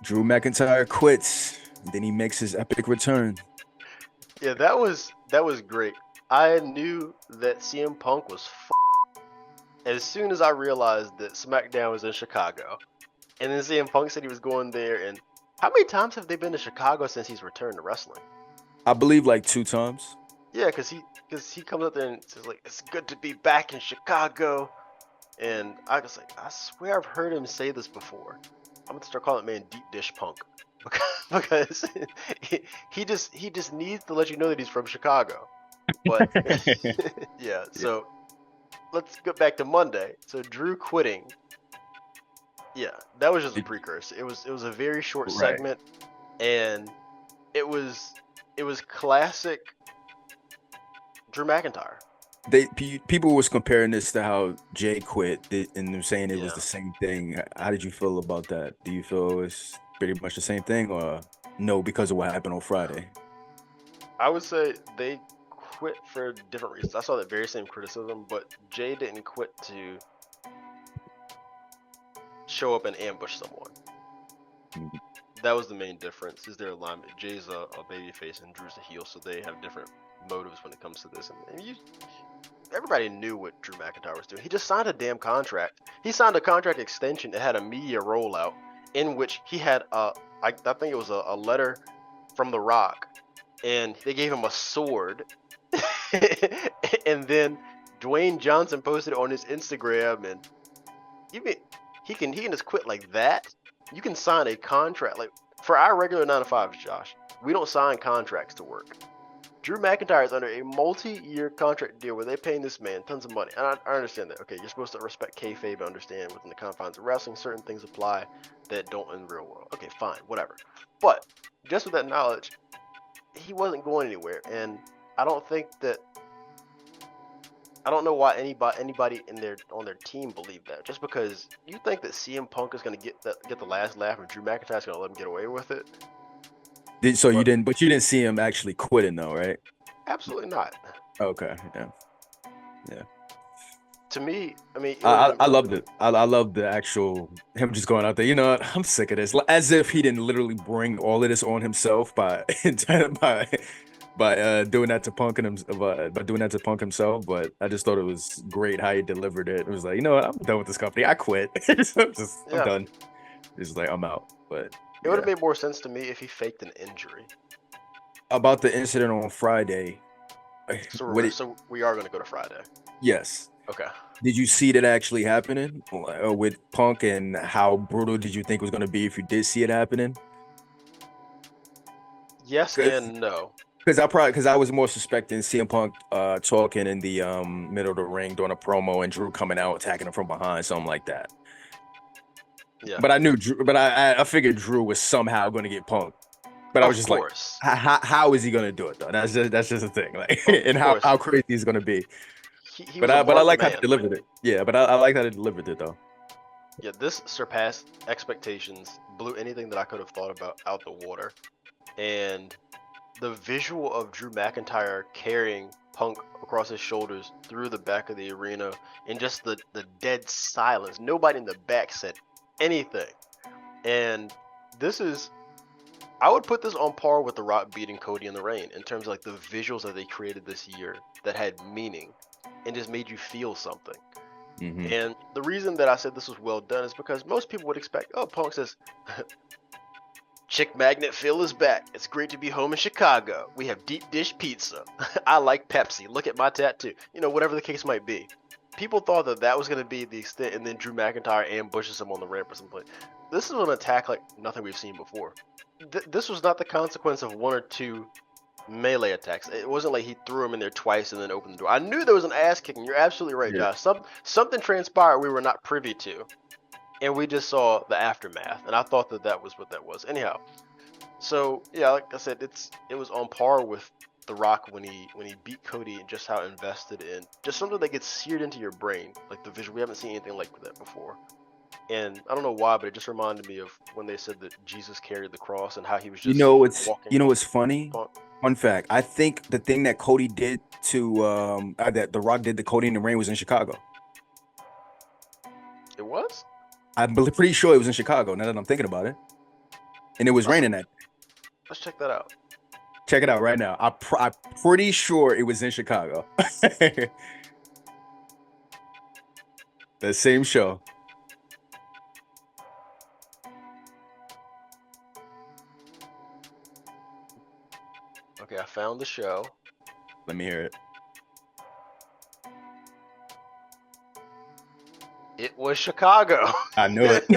Drew McIntyre quits. Then he makes his epic return. Yeah, that was great. I knew that CM Punk was as soon as I realized that SmackDown was in Chicago, and then CM Punk said he was going there. And how many times have they been to Chicago since he's returned to wrestling? I believe like 2 times. Yeah, because he comes up there and says like it's good to be back in Chicago, and I was like I swear I've heard him say this before. I'm gonna start calling that man Deep Dish Punk because he just needs to let you know that he's from Chicago. But yeah, so let's get back to Monday. So Drew quitting. Yeah, that was just a precursor. It was a very short Right. segment, and it was classic Drew McIntyre. People was comparing this to how Jay quit, and they're saying it was Yeah, the same thing. How did you feel about that? Do you feel it was pretty much the same thing, or no, because of what happened on Friday? I would say they quit for different reasons. I saw that very same criticism, but Jay didn't quit to show up and ambush someone. Mhm. That was the main difference. Is their alignment? Jay's a babyface and Drew's a heel, so they have different motives when it comes to this. And everybody knew what Drew McIntyre was doing. He just signed a damn contract. He signed a contract extension that had a media rollout in which he had I think it was a letter from The Rock, and they gave him a sword. And then Dwayne Johnson posted it on his Instagram, and you mean he can just quit like that? You can sign a contract like for our regular 9 to 5s, Josh. We don't sign contracts to work. Drew McIntyre is under a multi-year contract deal where they're paying this man tons of money. And I understand that. Okay, you're supposed to respect kayfabe and understand within the confines of wrestling, certain things apply that don't in the real world. Okay, fine, whatever. But just with that knowledge, he wasn't going anywhere, and I don't think that I don't know why anybody in their on their team believed that. Just because you think that CM Punk is going to get the last laugh and Drew McIntyre's going to let him get away with it, So but you didn't see him actually quitting though, right? absolutely not. Okay, yeah, yeah. To me, I mean, it would have been. I loved it. I loved the actual him just going out there. You know what? I'm sick of this. As if he didn't literally bring all of this on himself by by doing that to Punk and him, by doing that to Punk himself. But I just thought it was great how he delivered it. It was like, you know what? I'm done with this company. I quit. I'm Yeah, done. It's like I'm out. But it would have yeah, made more sense to me if he faked an injury. about the incident on Friday. What? So we are going to go to Friday. Yes. Okay. Did you see that actually happening with Punk, and how brutal did you think it was going to be if you did see it happening? Yes and no. Because I was more suspecting CM Punk talking in the middle of the ring during a promo and Drew coming out attacking him from behind, something like that. Yeah. But I knew Drew, but I figured Drew was somehow going to get Punk. But I was Of just like, course. how is he going to do it though? That's just a thing, like, Of and course. how crazy he's going to be. He was a But I marked like how they man. delivered it. Yeah, but I like how they delivered it though. Yeah, this surpassed expectations, blew anything that I could have thought about out the water. And the visual of Drew McIntyre carrying Punk across his shoulders through the back of the arena and just the dead silence. Nobody in the back said anything. And this is I would put this on par with The Rock beating Cody in the Rain in terms of like the visuals that they created this year that had meaning and just made you feel something. Hmm. And the reason that I said this was well done is because most people would expect, oh, Punk says, Chick Magnet Phil is back. It's great to be home in Chicago. We have deep dish pizza. I like Pepsi. Look at my tattoo. You know, whatever the case might be. People thought that that was going to be the extent, and then Drew McIntyre ambushes him on the ramp or something. This is an attack like nothing we've seen before. This was not the consequence of one or two melee attacks. It wasn't like he threw him in there twice and then opened the door. I knew there was an ass kicking. You're absolutely right, Yeah. Josh. Something transpired we were not privy to, and we just saw the aftermath. And I thought that that was what that was. Anyhow, so yeah, like I said, it was on par with The Rock when he beat Cody and just how invested in just something that gets seared into your brain, like the visual. We haven't seen anything like that before. And I don't know why, but it just reminded me of when they said that Jesus carried the cross and how he was just walking. You know what's funny? Punk. Fun fact. I think the thing that Cody did to that The Rock did to Cody in the Rain was in Chicago. It was? I'm pretty sure it was in Chicago. Now that I'm thinking about it. and it was Let's raining that. let's check that out. Check it out right now. I'm pretty sure it was in Chicago. The same show. Okay, I found the show. Let me hear it. It was Chicago. I knew it.